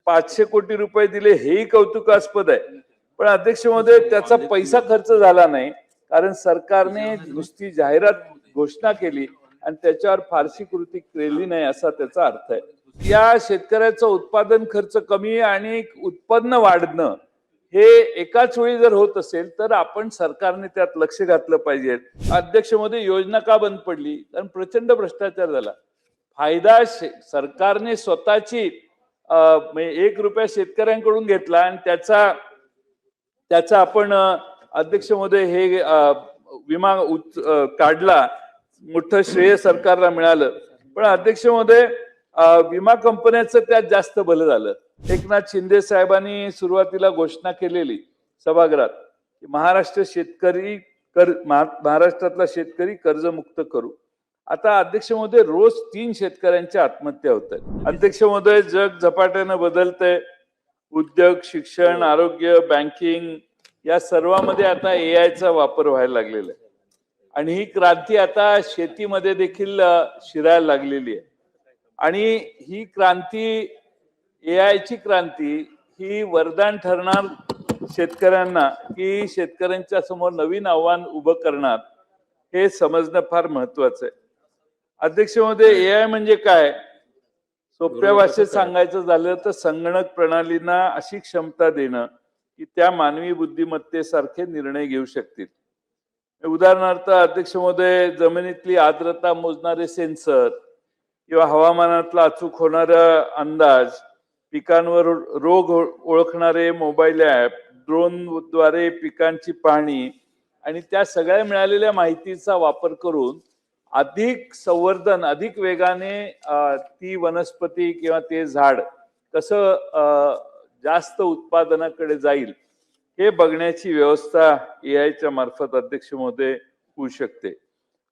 500 कोटी रुपये दिले हेही कौतुकास्पद आहे, पण अध्यक्ष महोदय त्याचा पैसा खर्च झाला नाही, कारण सरकारने नुसती जाहिरात घोषणा केली आणि त्याच्यावर फारशी कृती केली नाही असा त्याचा अर्थ आहे. या शेतकऱ्याचं उत्पादन खर्च कमी आणि उत्पन्न वाढणं हे एकाच वेळी जर होत असेल तर आपण सरकारने त्यात लक्ष घातलं पाहिजे. अध्यक्ष महोदय, योजना का बंद पडली? कारण प्रचंड भ्रष्टाचार झाला. फायदा सरकारने स्वतःची 1 रुपया शेतकऱ्यांकडून घेतला आणि त्याचा आपण अध्यक्ष महोदय हे विमा काढला, मोठं श्रेय सरकारला मिळालं. पण अध्यक्ष महोदय, विमा कंपन्याचं त्यात जास्त भलं झालं. एकनाथ शिंदे साहेबांनी सुरुवातीला घोषणा केलेली सभागृहात की महाराष्ट्रातला शेतकरी कर्जमुक्त करू. आता अध्यक्ष महोदय, रोज 3 शेतकऱ्यांच्या आत्महत्या होत आहेत. अध्यक्ष महोदय, जग झपाट्यानं बदलतंय. उद्योग, शिक्षण, आरोग्य, बँकिंग या सर्वांमध्ये आता एआयचा वापर व्हायला लागलेला आहे आणि ही क्रांती आता शेतीमध्ये देखील शिरायला लागलेली आहे. आणि ही क्रांती, एआयची क्रांती, ही वरदान ठरणार शेतकऱ्यांना की शेतकऱ्यांच्या समोर नवीन आव्हान उभं करणार, हे समजणं फार महत्वाचं आहे. अध्यक्ष महोदय, एआय म्हणजे काय? सोप्या भाषेत सांगायचं झालं तर संगणक प्रणालींना अशी क्षमता देणं की त्या मानवी बुद्धिमत्तेसारखे निर्णय घेऊ शकतील. उदाहरणार्थ अध्यक्ष महोदय, जमिनीतली आर्द्रता मोजणारे सेन्सर किंवा हवामानातला अचूक होणारा अंदाज, पिकांवर रोग ओळखणारे मोबाईल ऍप, ड्रोनद्वारे पिकांची पाहणी आणि त्या सगळ्या मिळालेल्या माहितीचा वापर करून अधिक संवर्धन, अधिक वेगाने ती वनस्पती किंवा ते झाड कसं जास्त उत्पादनाकडे जाईल हे बघण्याची व्यवस्था एआयच्या मार्फत अध्यक्ष महोदय होऊ शकते.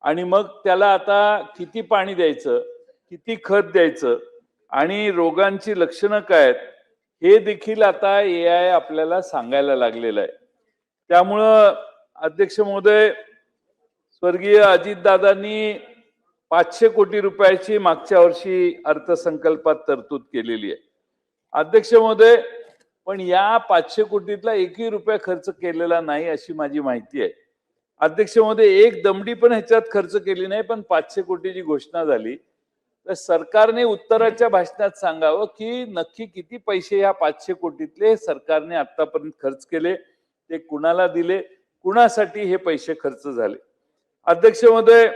आणि मग त्याला आता किती पाणी द्यायचं, किती खत द्यायचं आणि रोगांची लक्षणं काय आहेत हे देखील आता एआय आपल्याला सांगायला लागलेलं आहे. त्यामुळं अध्यक्ष महोदय, स्वर्गीय अजितदादांनी 500 कोटी रुपयाची मागच्या वर्षी अर्थसंकल्पात तरतूद केलेली आहे. अध्यक्ष महोदय, पण या 500 कोटीतला एकही रुपया खर्च केलेला नाही अशी माझी माहिती आहे. अध्यक्ष महोदय, एक दमडी पण ह्याच्यात खर्च केली नाही, पण 500 कोटीची घोषणा झाली. तर सरकारने उत्तराच्या भाषणात सांगावं की नक्की किती पैसे या 500 कोटीतले सरकारने आतापर्यंत खर्च केले, ते कुणाला दिले, कुणासाठी हे पैसे खर्च झाले. अध्यक्ष महोदय,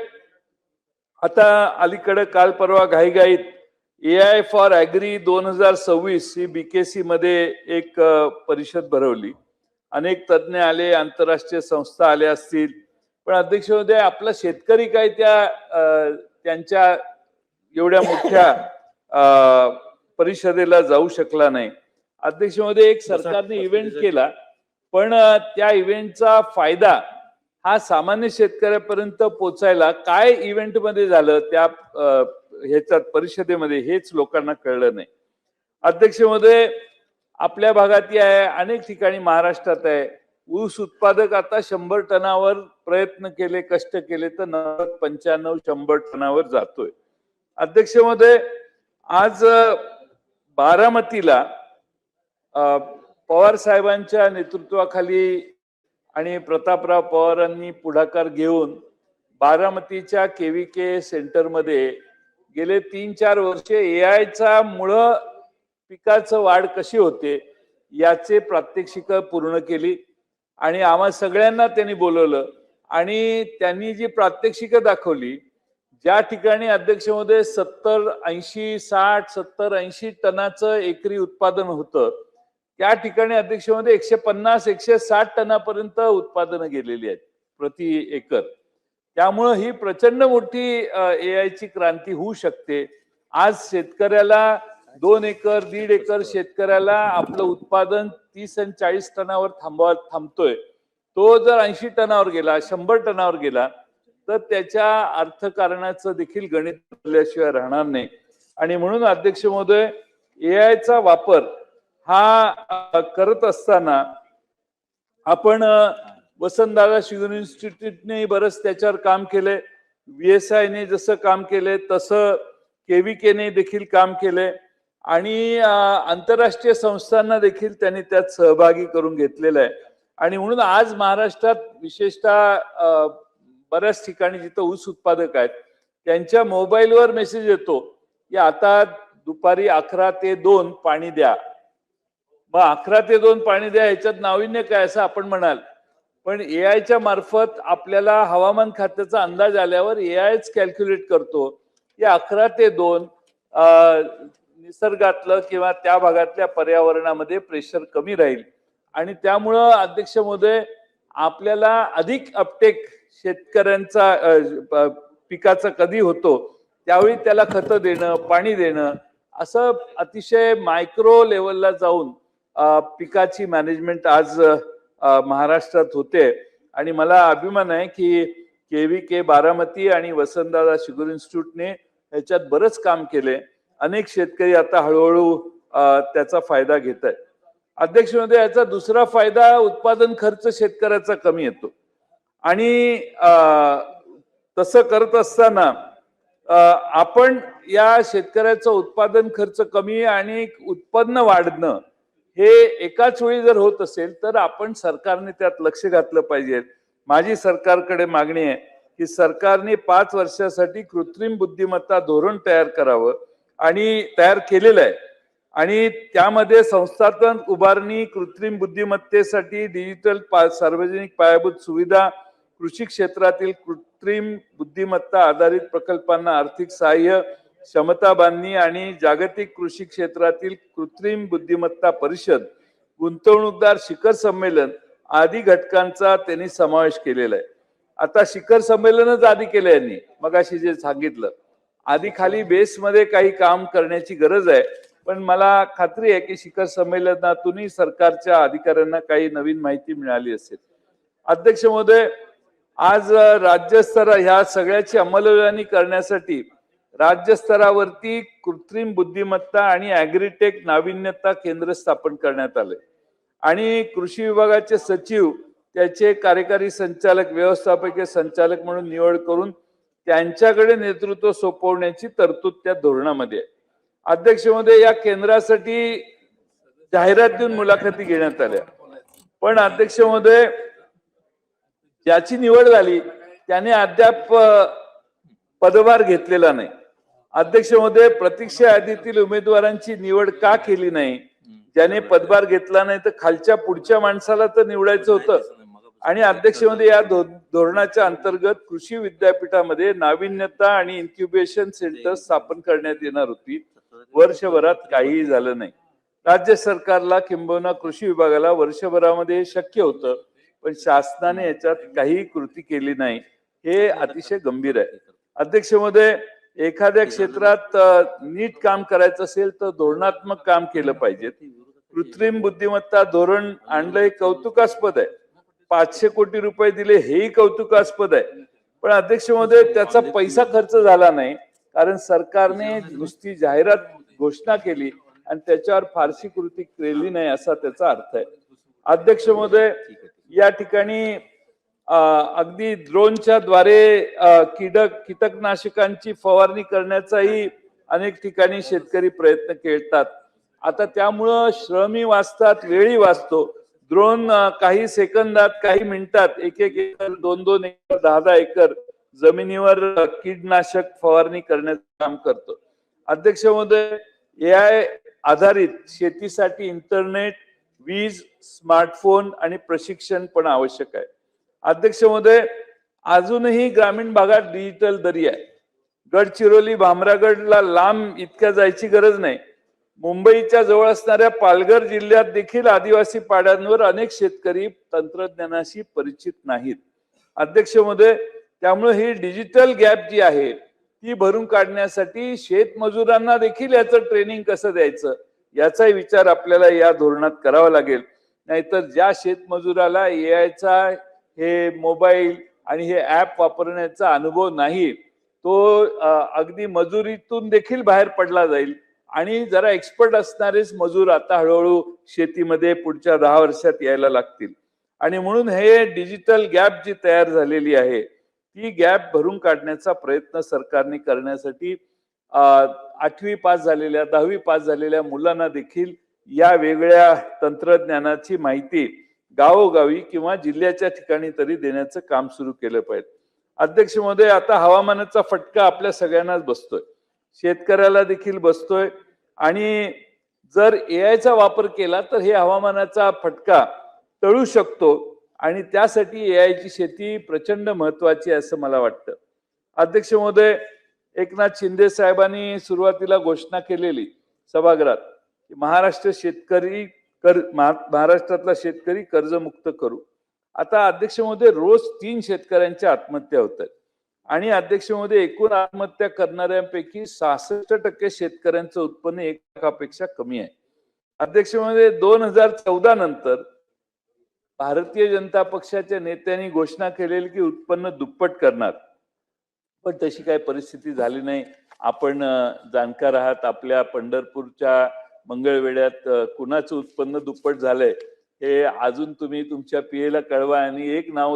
आता अलीकडे काल परवा घाईघाईत एआय फॉर ऍग्री 2026 ही बीकेसी मध्ये एक परिषद भरवली. अनेक तज्ञ आले, आंतरराष्ट्रीय संस्था आल्या असतील, पण अध्यक्ष महोदय, आपला शेतकरी काय त्यांच्या एवढ्या मोठ्या परिषदेला जाऊ शकला नाही. अध्यक्ष महोदय, एक सरकारने इव्हेंट केला, पण त्या इव्हेंटचा फायदा हा सामान्य शेतकऱ्यापर्यंत पोचायला काय इव्हेंट मध्ये झालं त्या ह्याच्यात परिषदेमध्ये हेच लोकांना कळलं नाही. अध्यक्ष महोदय, आपल्या भागात आहे, अनेक ठिकाणी महाराष्ट्रात आहे, ऊस उत्पादक आता 100 टनावर प्रयत्न केले, कष्ट केले तर 95-100 टनावर जातोय. अध्यक्ष महोदय, आज बारामतीला पवार साहेबांच्या नेतृत्वाखाली आणि प्रतापराव पवारांनी पुढाकार घेऊन बारामतीच्या केव्हीके सेंटरमध्ये गेले 3-4 वर्षे एआयचा मुळे पिकाचं वाढ कशी होते याचे प्रात्यक्षिक पूर्ण केली आणि आम्हा सगळ्यांना त्यांनी बोलवलं आणि त्यांनी जी प्रात्यक्षिक दाखवली, ज्या ठिकाणी अध्यक्ष महोदय 70-80 टनाचं एकरी उत्पादन होतं, त्या ठिकाणी अध्यक्ष महोदय 150-160 टनापर्यंत उत्पादनं गेलेली आहेत प्रति एकर. त्यामुळे ही प्रचंड मोठी एआयची क्रांती होऊ शकते. आज शेतकऱ्याला 2 एकर 1.5 एकर शेतकऱ्याला आपलं उत्पादन 30 आणि 40 टनावर थांबतोय, तो जर 80 टनावर गेला, 100 टनावर गेला तर त्याच्या अर्थकारणाचं देखील गणित बदलल्याशिवाय राहणार नाही. आणि म्हणून अध्यक्ष महोदय, एआयचा वापर हा करत असताना आपण वसंतदादा शिगून इन्स्टिट्यूटने बरंच त्याच्यावर काम केले, VSI ने जसं काम केले तसं केव्हीके ने देखील काम केले आणि आंतरराष्ट्रीय संस्थांना देखील त्यांनी त्यात सहभागी करून घेतलेला आहे. आणि म्हणून आज महाराष्ट्रात विशेषतः बऱ्याच ठिकाणी जिथं ऊस उत्पादक आहेत त्यांच्या मोबाईलवर मेसेज येतो की आता दुपारी 11 ते 2 पाणी द्या. मग 11 ते 2 पाणी द्या ह्याच्यात नाविन्य काय असं आपण म्हणाल, पण एआयच्या मार्फत आपल्याला हवामान खात्याचा अंदाज आल्यावर एआयच कॅल्क्युलेट करतो की 11 ते 2 निसर्गातलं किंवा त्या भागातल्या पर्यावरणामध्ये प्रेशर कमी राहील. आणि त्यामुळं अध्यक्ष महोदय आपल्याला अधिक अपटेक शेतकऱ्यांचा पिकाचा कधी होतो त्यावेळी त्याला खतं देणं, पाणी देणं, असं अतिशय मायक्रो लेवलला जाऊन पिकाची मॅनेजमेंट आज महाराष्ट्रात होते. आणि मला अभिमान आहे की KVK बारामती आणि वसंतदादा शुगर इन्स्टिट्यूटने ह्याच्यात बरंच काम केले. अनेक शेतकरी आता हळूहळू त्याचा फायदा घेत आहेत. अध्यक्ष महोदय, याचा दुसरा फायदा उत्पादन खर्च शेतकऱ्याचा कमी येतो. आणि तसं करत असताना आपण या शेतकऱ्याचं उत्पादन खर्च कमी आणि उत्पन्न वाढणं हे एकाच वेळी जर होत असेल तर आपण सरकारने त्यात लक्ष घातलं पाहिजे. माझी सरकारकडे मागणी आहे की सरकारने 5 वर्षासाठी कृत्रिम बुद्धिमत्ता धोरण तयार करावं आणि तयार केलेलं आहे. आणि त्यामध्ये संस्थात्मक उभारणी, कृत्रिम बुद्धिमत्तेसाठी डिजिटल सार्वजनिक पायाभूत सुविधा, कृषी क्षेत्रातील कृत्रिम बुद्धिमत्ता आधारित प्रकल्पांना आर्थिक सहाय्य, क्षमता बांधणी आणि जागतिक कृषी क्षेत्रातील कृत्रिम बुद्धिमत्ता परिषद, गुंतवणूकदार शिखर संमेलन आदी घटकांचा त्यांनी समावेश केलेला आहे. आता शिखर संमेलनच आधी केलं यांनी, मगाशी जे सांगितलं, आधी खाली बेसमध्ये काही काम करण्याची गरज आहे. पण मला खात्री आहे की शिखर संमेलनातूनही सरकारच्या अधिकाऱ्यांना काही नवीन माहिती मिळाली असेल. अध्यक्ष महोदय, आज राज्यस्तर ह्या सगळ्याची अंमलबजावणी करण्यासाठी राज्यस्तरावरती कृत्रिम बुद्धिमत्ता आणि ॲग्रीटेक नाविन्यता केंद्र स्थापन करण्यात आले. आणि कृषी विभागाचे सचिव, त्याचे कार्यकारी संचालक, व्यवस्थापकीय संचालक म्हणून निवड करून त्यांच्याकडे नेतृत्व सोपवण्याची तरतूद त्या धोरणामध्ये आहे. अध्यक्ष महोदय, या केंद्रासाठी जाहिरात देऊन मुलाखती घेण्यात आल्या. पण अध्यक्ष महोदय, ज्याची निवड झाली त्याने अद्याप पदभार घेतलेला नाही. अध्यक्ष महोदय, प्रतीक्षा यादीतील उमेदवारांची निवड का केली नाही? ज्याने पदभार घेतला नाही तर खालच्या पुढच्या माणसाला तर निवडायचं होतं. आणि अध्यक्ष महोदय, या धोरणाच्या अंतर्गत कृषी विद्यापीठामध्ये नाविन्यता आणि इन्क्युबेशन सेंटर स्थापन करण्यात येणार होती. वर्षभरात काहीही झालं नाही. राज्य सरकारला किंबहुना कृषी विभागाला वर्षभरामध्ये शक्य होतं, पण शासनाने याच्यात काही कृती केली नाही. हे अतिशय गंभीर आहे. अध्यक्ष महोदय, एखाद्या क्षेत्रात नीट काम करायचं असेल तर धोरणात्मक काम केलं पाहिजे. कृत्रिम बुद्धिमत्ता धोरण आणलंय, कौतुकास्पद आहे. 500 कोटी रुपये दिले, हेही कौतुकास्पद आहे. पण अध्यक्ष महोदय, त्याचा पैसा खर्च झाला नाही, कारण सरकारने नुसती जाहिरात घोषणा केली आणि त्याच्यावर फारशी कृती केली नाही असा त्याचा अर्थ आहे. अध्यक्ष महोदय, या ठिकाणी अगदी ड्रोनच्या द्वारे कीटकनाशकांची फवारणी करण्याचाही अनेक ठिकाणी शेतकरी प्रयत्न करतात. आता त्यामुळं श्रमही वाचतात, वेळही वाचतो. ड्रोन काही सेकंदात, काही मिनिटात 1-1 एकर, 2-2 एकर, 10-10 एकर जमिनीवर कीटनाशक फवारणी करण्याचं काम करतो. अध्यक्ष महोदय, AI आधारित शेतीसाठी इंटरनेट, वीज, स्मार्टफोन आणि प्रशिक्षण पण आवश्यक आहे. अध्यक्ष महोदय, अजूनही ग्रामीण भागात डिजिटल दरी आहे. गडचिरोली, भामरागडला लांब इतक्या जायची गरज नाही. मुंबईच्या जवळ असणाऱ्या पालघर जिल्ह्यात देखील आदिवासी पाड्यांवर अनेक शेतकरी तंत्रज्ञानाशी परिचित नाहीत. अध्यक्ष महोदय, त्यामुळे ही डिजिटल गॅप जी आहे ती भरून काढण्यासाठी शेतमजुरांना देखील याचं ट्रेनिंग कसं द्यायचं याचाही विचार आपल्याला या धोरणात करावा लागेल. नाहीतर ज्या शेतमजुराला AIचा हे मोबाईल आणि हे ऍप वापरण्याचा अनुभव नाही, तो अगदी मजुरीतून देखील बाहेर पडला जाईल. आणि जरा एक्सपर्ट असणारेच मजूर आता हळूहळू शेतीमध्ये पुढच्या 10 वर्षात यायला लागतील. आणि म्हणून हे डिजिटल गॅप जी तयार झालेली आहे ती गॅप भरून काढण्याचा प्रयत्न सरकारने करण्यासाठी 8वी पास झालेल्या 10वी पास झालेल्या मुलांना देखील या वेगळ्या तंत्रज्ञानाची माहिती गावोगावी किंवा जिल्ह्याच्या ठिकाणी तरी देण्याचं काम सुरू केलं पाहिजे. अध्यक्ष महोदय, आता हवामानाचा फटका आपल्या सगळ्यांनाच बसतोय, शेतकऱ्याला देखील बसतोय आणि जर एआयचा वापर केला तर हे हवामानाचा फटका टळू शकतो आणि त्यासाठी एआयची शेती प्रचंड महत्वाची आहे असं मला वाटतं. अध्यक्ष महोदय, एकनाथ शिंदे साहेबांनी सुरुवातीला घोषणा केलेली सभागृहात की महाराष्ट्रातला शेतकरी कर्जमुक्त करू. आता अध्यक्ष महोदय, रोज 3 शेतकऱ्यांच्या आत्महत्या होत आहेत आणि अध्यक्ष महोदय, एकूण आत्महत्या करणाऱ्यांपैकी 66% शेतकऱ्यांचं उत्पन्न 1 लाखापेक्षा कमी आहे. अध्यक्ष महोदय, 2014 नंतर भारतीय जनता पक्षाच्या नेत्यांनी घोषणा केलेली की उत्पन्न दुप्पट करणार, पण तशी काही परिस्थिती झाली नाही. आपण जाणकार आहात, आपल्या पंढरपूरच्या मंगळवेढ्यात कुणाचं उत्पन्न दुप्पट झालंय हे अजून तुम्ही तुमच्या पीएला कळवा आणि एक नाव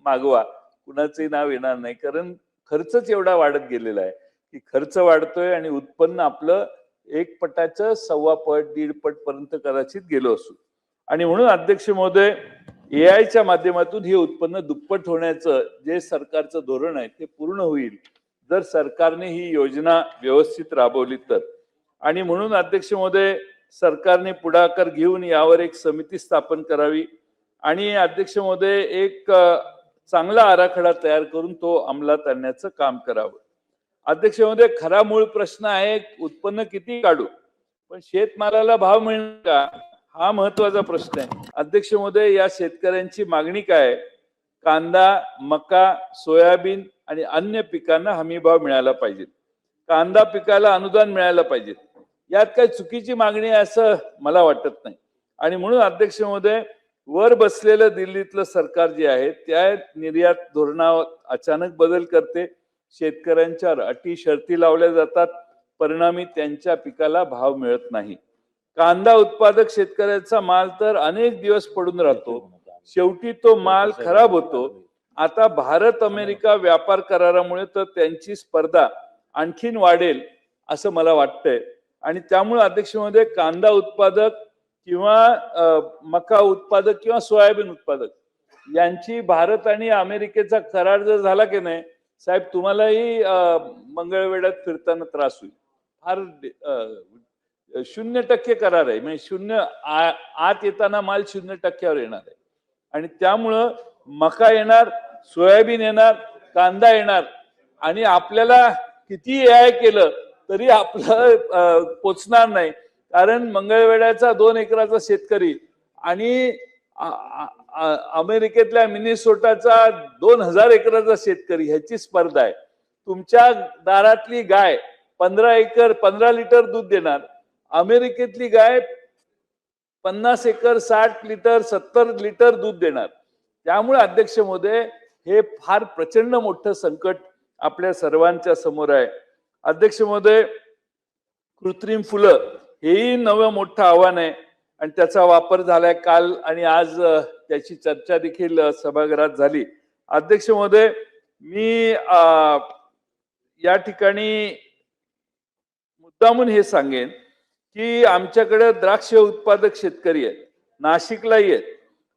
मागवा, कुणाचंही नाव येणार नाही. कारण खर्चच एवढा वाढत गेलेला आहे की खर्च वाढतोय आणि उत्पन्न आपलं 1 पटाचं 1.25 पट 1.5 पट पर्यंत कदाचित गेलो असू. आणि म्हणून अध्यक्ष महोदय, एआयच्या माध्यमातून हे उत्पन्न दुप्पट होण्याचं जे सरकारचं धोरण आहे ते पूर्ण होईल जर सरकारने ही योजना व्यवस्थित राबवली तर. आणि म्हणून अध्यक्ष महोदय, सरकारने पुढाकार घेऊन यावर एक समिती स्थापन करावी आणि अध्यक्ष महोदय, एक चांगला आराखडा तयार करून तो अंमलात आणण्याचं काम करावं. अध्यक्ष महोदय, खरा मूळ प्रश्न आहे उत्पन्न किती काढू पण शेतमालाला भाव मिळणार का, हा महत्वाचा प्रश्न आहे. अध्यक्ष महोदय, या शेतकऱ्यांची मागणी काय? कांदा, मका, सोयाबीन आणि अन्य पिकांना हमी भाव मिळाला पाहिजे. कांदा पिकाला अनुदान मिळालं पाहिजे. यात काही चुकीची मागणी आहे असं मला वाटत नाही. आणि म्हणून अध्यक्ष महोदय, वर बसलेलं दिल्लीतलं सरकार जे आहे त्या निर्यात धोरणावर अचानक बदल करते, शेतकऱ्यांच्या अटी शर्ती लावल्या जातात, परिणामी त्यांच्या पिकाला भाव मिळत नाही. कांदा उत्पादक शेतकऱ्याचा माल तर अनेक दिवस पडून राहतो, शेवटी तो माल खराब होतो. आता भारत अमेरिका व्यापार करारामुळे तर त्यांची स्पर्धा आणखीन वाढेल असं मला वाटतंय. आणि त्यामुळे अध्यक्ष महोदय, कांदा उत्पादक किंवा मका उत्पादक किंवा सोयाबीन उत्पादक यांची भारत आणि अमेरिकेचा करार जर झाला की नाही साहेब, तुम्हालाही मंगळवेढ्यात फिरताना त्रास होईल. फार 0% करार आहे, म्हणजे 0 आत येताना माल 0%वर येणार आहे. आणि त्यामुळं मका येणार, सोयाबीन येणार, कांदा येणार आणि आपल्याला किती एआय केलं तरी आपलं पोचणार नाही. कारण मंगळवेढ्याचा 2 एकराचा शेतकरी आणि अमेरिकेतल्या मिनेसोटाचा 2000 एकराचा शेतकरी ह्याची स्पर्धा आहे. तुमच्या दारातली गाय 15 लिटर दूध देणार, अमेरिकेतली गाय 50 एकर 60 लिटर 70 लिटर दूध देणार. त्यामुळे अध्यक्ष महोदय, हे फार प्रचंड मोठं संकट आपल्या सर्वांच्या समोर आहे. अध्यक्ष महोदय, कृत्रिम फुलं हेही नवं मोठं आव्हान आहे आणि त्याचा वापर झालाय काल आणि आज त्याची चर्चा देखील सभागृहात झाली. अध्यक्ष महोदय, मी या ठिकाणी मुद्दामून हे सांगेन की आमच्याकडे द्राक्ष उत्पादक शेतकरी आहेत, नाशिकलाही आहेत.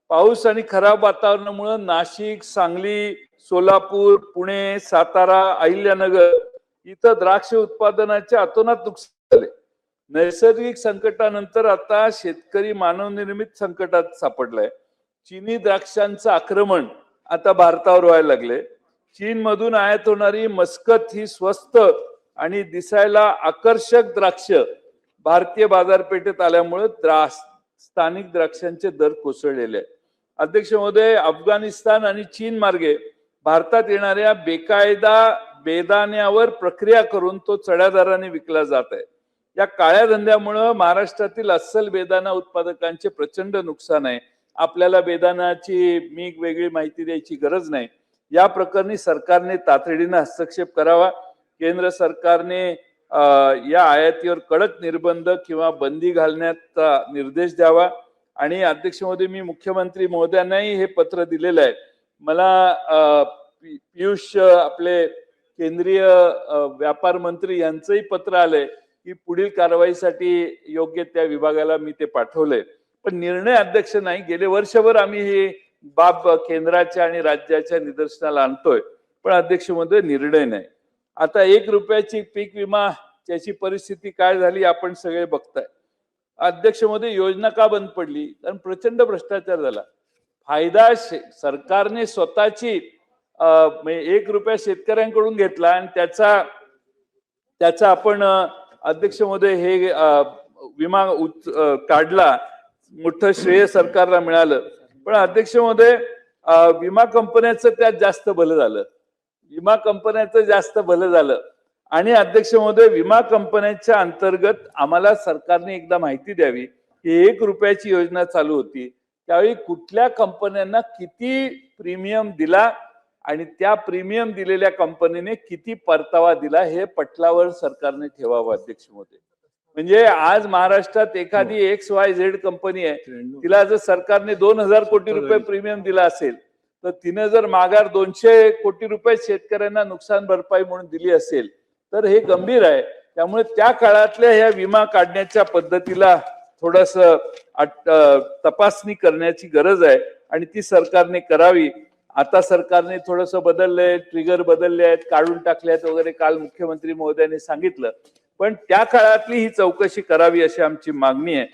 पाऊस आणि खराब वातावरणामुळे नाशिक, सांगली, सोलापूर, पुणे, सातारा, अहिल्यानगर इथं द्राक्ष उत्पादनाचे अतोनात नुकसान झाले. नैसर्गिक संकटानंतर आता शेतकरी मानवनिर्मित संकटात सापडलाय. चीनी द्राक्षांचं आक्रमण आता भारतावर व्हायला लागले. चीन मधून आयात होणारी मस्कत ही स्वस्त आणि दिसायला आकर्षक द्राक्ष भारतीय बाजारपेठेत आल्यामुळे स्थानिक द्राक्षांचे दर कोसळलेले आहेत. अध्यक्ष महोदय, अफगाणिस्तान आणि चीन मार्गे भारतात येणाऱ्या बेकायदा बेदाण्यावर प्रक्रिया करून तो चढ्या दराने विकला जात आहे. या काळ्या धंद्यामुळे महाराष्ट्रातील अस्सल बेदाणा उत्पादकांचे प्रचंड नुकसान आहे. आपल्याला बेदाण्याची मी वेगळी माहिती द्यायची गरज नाही. या प्रकरणी सरकारने तातडीने हस्तक्षेप करावा. केंद्र सरकारने या आयातीवर कडक निर्बंध किंवा बंदी घालण्याचा निर्देश द्यावा. आणि अध्यक्ष महोदय, मी मुख्यमंत्री महोदयांनाही हे पत्र दिलेलं आहे. मला पियुष आपले केंद्रीय व्यापार मंत्री यांचंही पत्र आलंय की पुढील कारवाईसाठी योग्य त्या विभागाला मी ते पाठवलंय. पण निर्णय अध्यक्ष नाही. गेले वर्षभर आम्ही ही बाब केंद्राच्या आणि राज्याच्या निदर्शनाला आणतोय, पण अध्यक्ष महोदय निर्णय नाही. आता 1 रुपयाची पीक विमा त्याची परिस्थिती काय झाली आपण सगळे बघताय. अध्यक्ष महोदय योजना का बंद पडली? कारण प्रचंड भ्रष्टाचार झाला. फायदा सरकारने स्वतःची 1 रुपया शेतकऱ्यांकडून घेतला आणि त्याचा आपण अध्यक्ष महोदय हे विमा काढला. मोठं श्रेय सरकारला मिळालं. पण अध्यक्ष महोदय विमा कंपन्याचं त्यात जास्त भलं झालं. विमा कंपन्याचं जास्त भलं झालं. आणि अध्यक्ष महोदय विमा कंपन्यांच्या अंतर्गत आम्हाला सरकारने एकदा माहिती द्यावी की 1 रुपयाची योजना चालू होती त्यावेळी कुठल्या कंपन्यांना किती प्रीमियम दिला आणि त्या प्रीमियम दिलेल्या कंपनीने किती परतावा दिला हे पटलावर सरकारने ठेवावं अध्यक्ष महोदय. म्हणजे आज महाराष्ट्रात एखादी XYZ कंपनी आहे, तिला जर सरकारने 2000 कोटी रुपये प्रीमियम दिला असेल तर तिने जर माघार 200 कोटी रुपये शेतकऱ्यांना नुकसान भरपाई म्हणून दिली असेल तर हे गंभीर आहे. त्यामुळे त्या काळातल्या ह्या विमा काढण्याच्या पद्धतीला थोडस तपासणी करण्याची गरज आहे आणि ती सरकारने करावी. आता सरकारने थोडस बदललंय, ट्रिगर बदलले आहेत, काढून टाकले आहेत वगैरे काल मुख्यमंत्री महोदयांनी सांगितलं. पण त्या काळातली ही चौकशी करावी अशी आमची मागणी आहे.